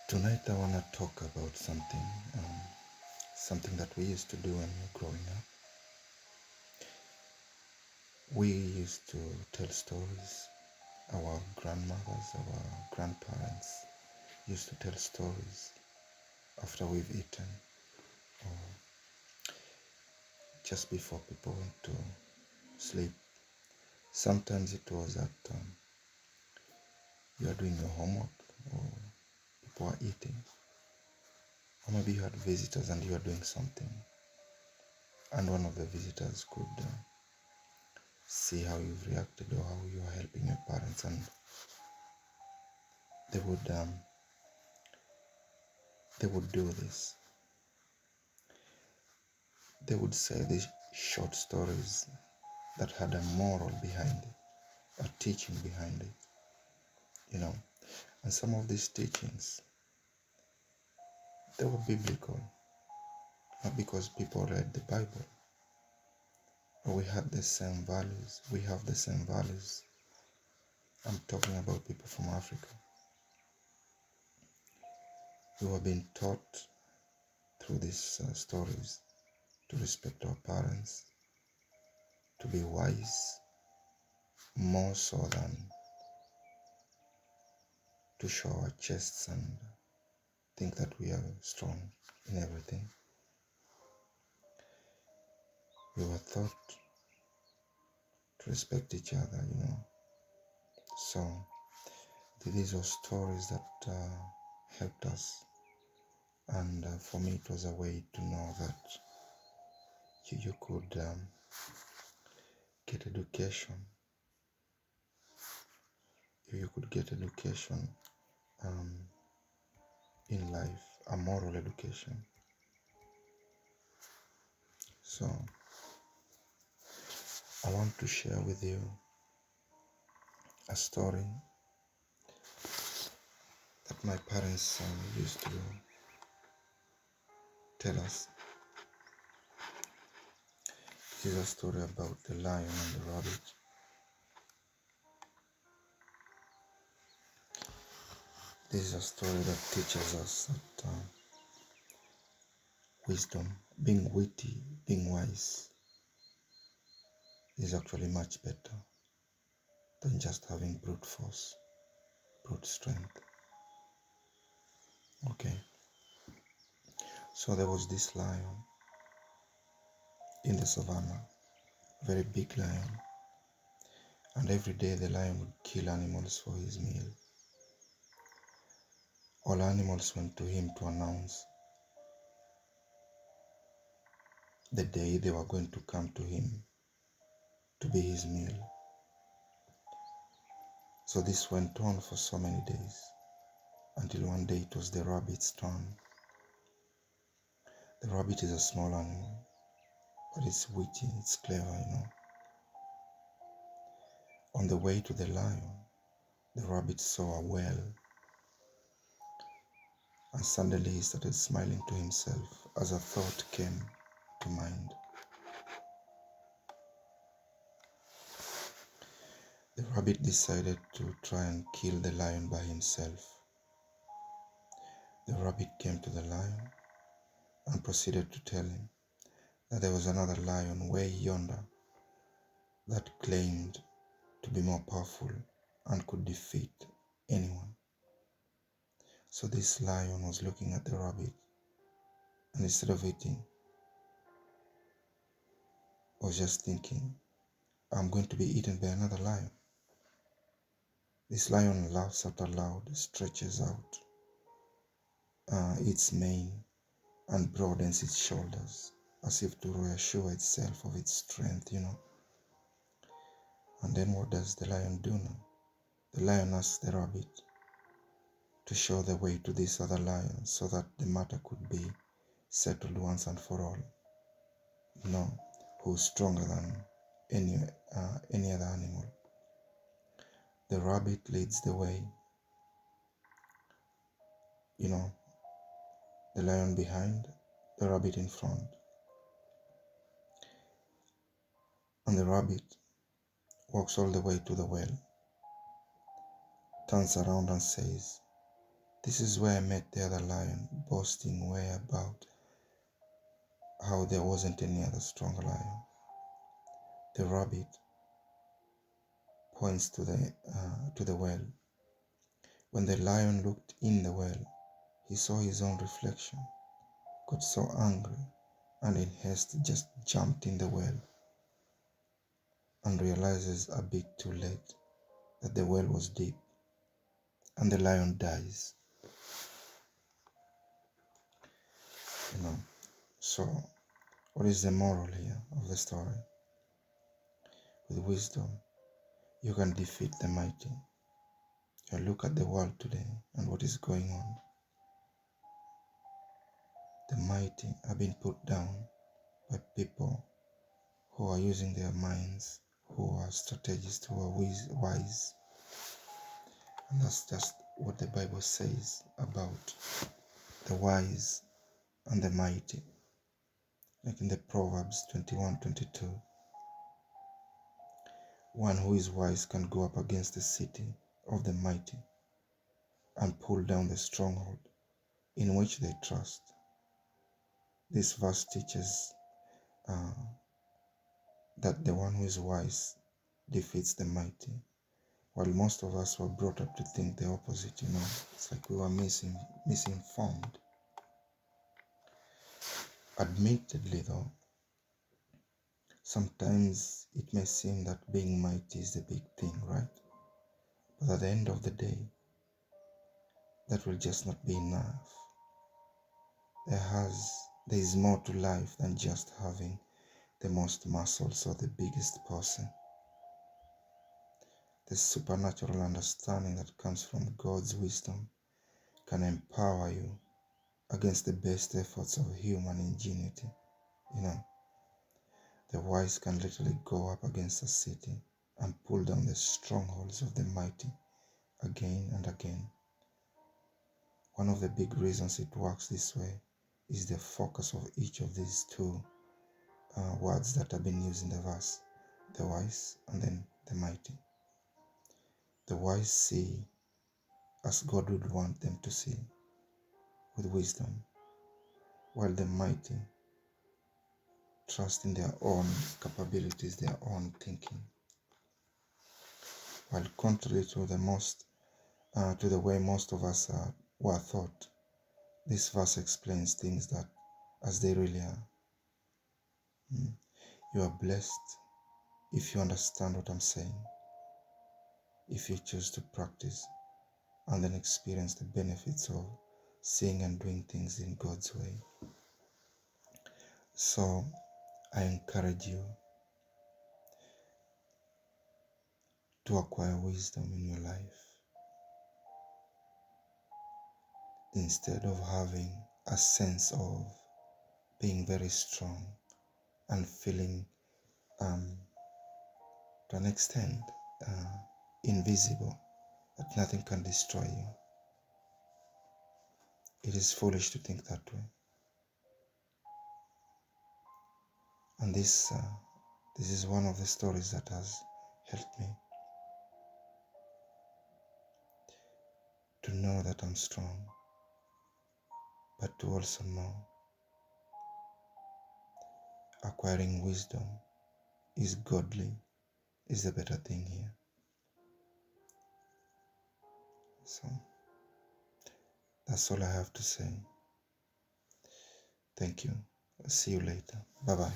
Tonight I want to talk about something that we used to do when we were growing up. We used to tell stories. Our grandmothers, our grandparents used to tell stories after we've eaten or just before people went to sleep. Sometimes it was that you are doing your homework or people are eating, or maybe you had visitors and you are doing something, and one of the visitors could see how you've reacted or how you are helping your parents, and they would um, they would do this. They would say these short stories that had a moral behind it, a teaching behind it. And some of these teachings, they were biblical, not because people read the Bible, but we had the same values. We have the same values. I'm talking about people from Africa. We were being taught through these stories to respect our parents, to be wise, more so than to show our chests and think that we are strong in everything. We were taught to respect each other. So these are stories that helped us, and for me it was a way to know that you could get education. You could get education in life, a moral education. So I want to share with you a story that my parents used to tell us. This is a story about the lion and the rabbit. This is a story that teaches us that wisdom, being witty, being wise, is actually much better than just having brute force, brute strength. Okay, so there was this lion in the savannah, a very big lion, and every day the lion would kill animals for his meal. All animals went to him to announce the day they were going to come to him to be his meal. So this went on for so many days, until one day it was the rabbit's turn. The rabbit is a small animal, but it's witty, it's clever. On the way to the lion, the rabbit saw a well, and suddenly he started smiling to himself as a thought came to mind. The rabbit decided to try and kill the lion by himself. The rabbit came to the lion and proceeded to tell him that there was another lion way yonder that claimed to be more powerful and could defeat anyone. So this lion was looking at the rabbit, and instead of eating, was just thinking, I'm going to be eaten by another lion. This lion laughs out aloud, stretches out its mane, and broadens its shoulders as if to reassure itself of its strength. And then what does the lion do now? The lion asks the rabbit to show the way to this other lion so that the matter could be settled once and for all. Who's stronger than any other animal. The rabbit leads the way. The lion behind, the rabbit in front. And the rabbit walks all the way to the well, turns around and says, This is where I met the other lion, boasting way about how there wasn't any other strong lion. The rabbit points to the well. When the lion looked in the well, he saw his own reflection, got so angry, and in haste just jumped in the well, and realizes a bit too late that the well was deep, and the lion dies. So what is the moral here of the story? With wisdom, you can defeat the mighty. You look at the world today and what is going on. The mighty have been put down by people who are using their minds, who are strategists, who are wise. And that's just what the Bible says about the wise and the mighty. Like in the Proverbs 21:22. One who is wise can go up against the city of the mighty and pull down the stronghold in which they trust. This verse teaches that the one who is wise defeats the mighty, while most of us were brought up to think the opposite. It's like we were misinformed. Admittedly though, sometimes it may seem that being mighty is the big thing, right? But at the end of the day, that will just not be enough. There is more to life than just having the most muscles or the biggest person. The supernatural understanding that comes from God's wisdom can empower you against the best efforts of human ingenuity. The wise can literally go up against a city and pull down the strongholds of the mighty again and again. One of the big reasons it works this way is the focus of each of these two words that have been used in the verse, the wise and then the mighty. The wise see as God would want them to see, with wisdom, while the mighty trust in their own capabilities, their own thinking. While contrary to the way most of us were taught, this verse explains things that as they really are. You are blessed if you understand what I'm saying, if you choose to practice and then experience the benefits of seeing and doing things in God's way. So I encourage you to acquire wisdom in your life instead of having a sense of being very strong and feeling to an extent invisible, that nothing can destroy you. It is foolish to think that way. And this is one of the stories that has helped me to know that I'm strong, but to also know acquiring wisdom is godly, is the better thing here. So that's all I have to say. Thank you. See you later. Bye-bye.